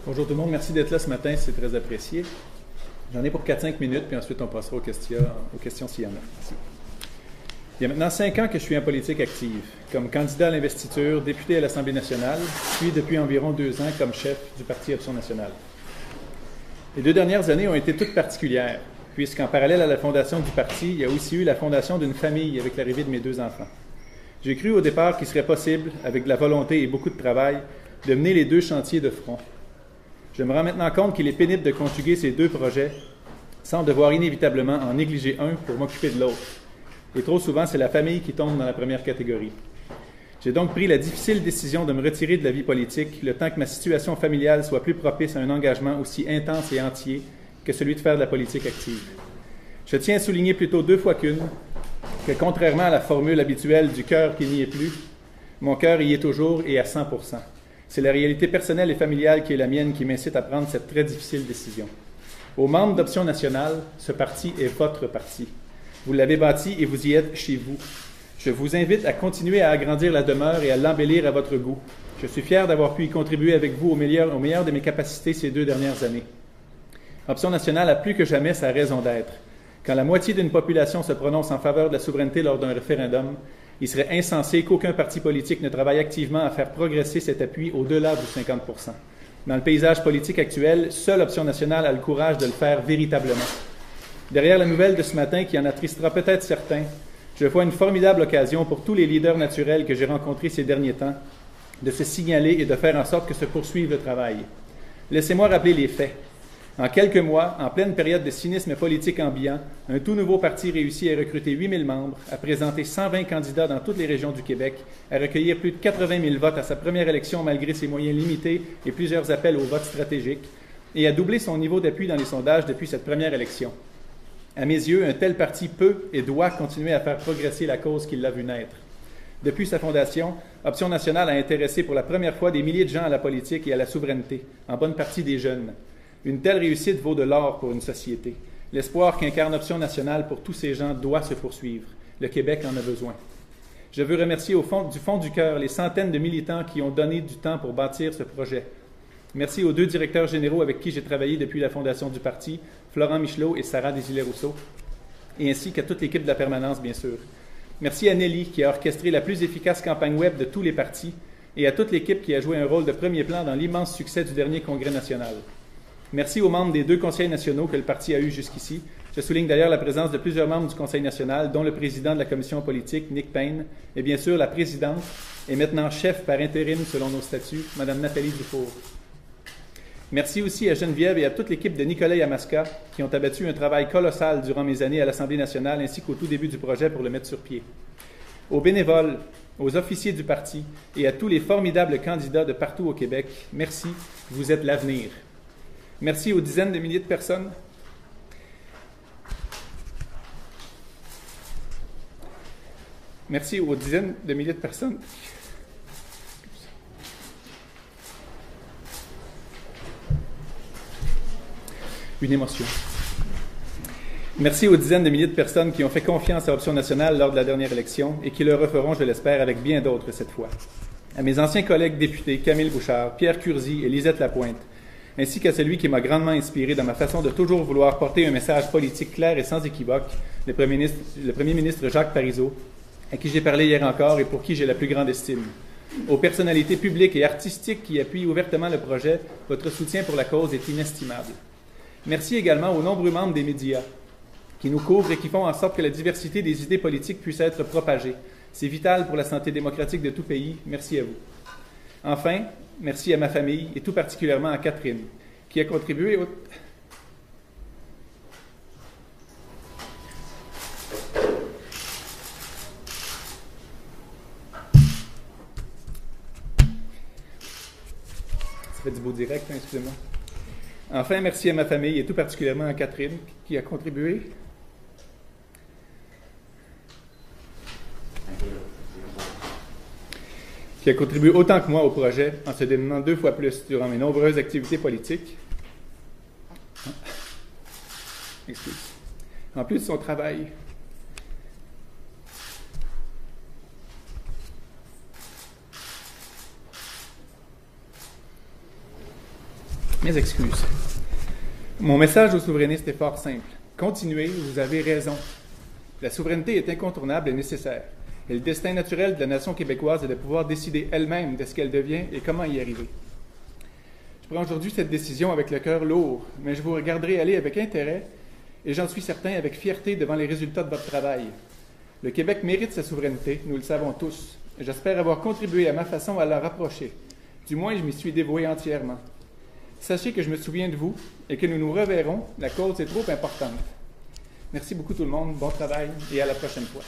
Bonjour tout le monde, merci d'être là ce matin, c'est très apprécié. J'en ai pour 4-5 minutes, puis ensuite on passera aux questions s'il y en a. Merci. Il y a maintenant 5 ans que je suis en politique active, comme candidat à l'investiture, député à l'Assemblée nationale, puis depuis environ 2 ans comme chef du Parti Option nationale. Les 2 dernières années ont été toutes particulières, puisqu'en parallèle à la fondation du parti, il y a aussi eu la fondation d'une famille avec l'arrivée de mes 2 enfants. J'ai cru au départ qu'il serait possible, avec de la volonté et beaucoup de travail, de mener les 2 chantiers de front. Je me rends maintenant compte qu'il est pénible de conjuguer ces 2 projets sans devoir inévitablement en négliger un pour m'occuper de l'autre. Et trop souvent, c'est la famille qui tombe dans la première catégorie. J'ai donc pris la difficile décision de me retirer de la vie politique le temps que ma situation familiale soit plus propice à un engagement aussi intense et entier que celui de faire de la politique active. Je tiens à souligner plutôt 2 fois qu'une que contrairement à la formule habituelle du cœur qui n'y est plus, mon cœur y est toujours et à 100%. C'est la réalité personnelle et familiale qui est la mienne qui m'incite à prendre cette très difficile décision. Aux membres d'Option nationale, ce parti est votre parti. Vous l'avez bâti et vous y êtes chez vous. Je vous invite à continuer à agrandir la demeure et à l'embellir à votre goût. Je suis fier d'avoir pu y contribuer avec vous au meilleur de mes capacités ces 2 dernières années. Option nationale a plus que jamais sa raison d'être. Quand la moitié d'une population se prononce en faveur de la souveraineté lors d'un référendum, il serait insensé qu'aucun parti politique ne travaille activement à faire progresser cet appui au-delà du 50 %. Dans le paysage politique actuel, seule Option nationale a le courage de le faire véritablement. Derrière la nouvelle de ce matin, qui en attristera peut-être certains, je vois une formidable occasion pour tous les leaders naturels que j'ai rencontrés ces derniers temps de se signaler et de faire en sorte que se poursuive le travail. Laissez-moi rappeler les faits. En quelques mois, en pleine période de cynisme politique ambiant, un tout nouveau parti réussit à recruter 8000 membres, à présenter 120 candidats dans toutes les régions du Québec, à recueillir plus de 80 000 votes à sa première élection malgré ses moyens limités et plusieurs appels au vote stratégique, et à doubler son niveau d'appui dans les sondages depuis cette première élection. À mes yeux, un tel parti peut et doit continuer à faire progresser la cause qui l'a vu naître. Depuis sa fondation, Option nationale a intéressé pour la première fois des milliers de gens à la politique et à la souveraineté, en bonne partie des jeunes. Une telle réussite vaut de l'or pour une société. L'espoir qu'incarne Option nationale pour tous ces gens doit se poursuivre. Le Québec en a besoin. Je veux remercier du fond du cœur les centaines de militants qui ont donné du temps pour bâtir ce projet. Merci aux 2 directeurs généraux avec qui j'ai travaillé depuis la fondation du parti, Florent Michelot et Sarah Désilets-Rousseau, et ainsi qu'à toute l'équipe de la permanence, bien sûr. Merci à Nelly, qui a orchestré la plus efficace campagne web de tous les partis, et à toute l'équipe qui a joué un rôle de premier plan dans l'immense succès du dernier congrès national. Merci aux membres des 2 conseils nationaux que le parti a eus jusqu'ici. Je souligne d'ailleurs la présence de plusieurs membres du Conseil national, dont le président de la commission politique, Nick Payne, et bien sûr la présidente, et maintenant chef par intérim selon nos statuts, Mme Nathalie Dufour. Merci aussi à Geneviève et à toute l'équipe de Nicolas Yamaska qui ont abattu un travail colossal durant mes années à l'Assemblée nationale ainsi qu'au tout début du projet pour le mettre sur pied. Aux bénévoles, aux officiers du parti et à tous les formidables candidats de partout au Québec, merci, vous êtes l'avenir. Merci aux dizaines de milliers de personnes. Merci aux dizaines de milliers de personnes. Une émotion. Merci aux dizaines de milliers de personnes qui ont fait confiance à Option nationale lors de la dernière élection et qui le referont, je l'espère, avec bien d'autres cette fois. À mes anciens collègues députés, Camille Bouchard, Pierre Curzi et Lisette Lapointe, ainsi qu'à celui qui m'a grandement inspiré dans ma façon de toujours vouloir porter un message politique clair et sans équivoque, le premier ministre Jacques Parizeau, à qui j'ai parlé hier encore et pour qui j'ai la plus grande estime. Aux personnalités publiques et artistiques qui appuient ouvertement le projet, votre soutien pour la cause est inestimable. Merci également aux nombreux membres des médias qui nous couvrent et qui font en sorte que la diversité des idées politiques puisse être propagée. C'est vital pour la santé démocratique de tout pays. Merci à vous. Enfin, merci à ma famille et tout particulièrement à Catherine, qui a contribué Ça fait du beau direct, hein, excusez-moi. Enfin, merci à ma famille et tout particulièrement à Catherine, qui a contribué autant que moi au projet en se démenant 2 fois plus durant mes nombreuses activités politiques. Excuse. En plus de son travail, Mes excuses. Mon message aux souverainistes est fort simple. Continuez, vous avez raison. La souveraineté est incontournable et nécessaire. Et le destin naturel de la nation québécoise est de pouvoir décider elle-même de ce qu'elle devient et comment y arriver. Je prends aujourd'hui cette décision avec le cœur lourd, mais je vous regarderai aller avec intérêt et j'en suis certain avec fierté devant les résultats de votre travail. Le Québec mérite sa souveraineté, nous le savons tous. J'espère avoir contribué à ma façon à la rapprocher. Du moins, je m'y suis dévoué entièrement. Sachez que je me souviens de vous et que nous nous reverrons. La cause est trop importante. Merci beaucoup tout le monde, bon travail et à la prochaine fois.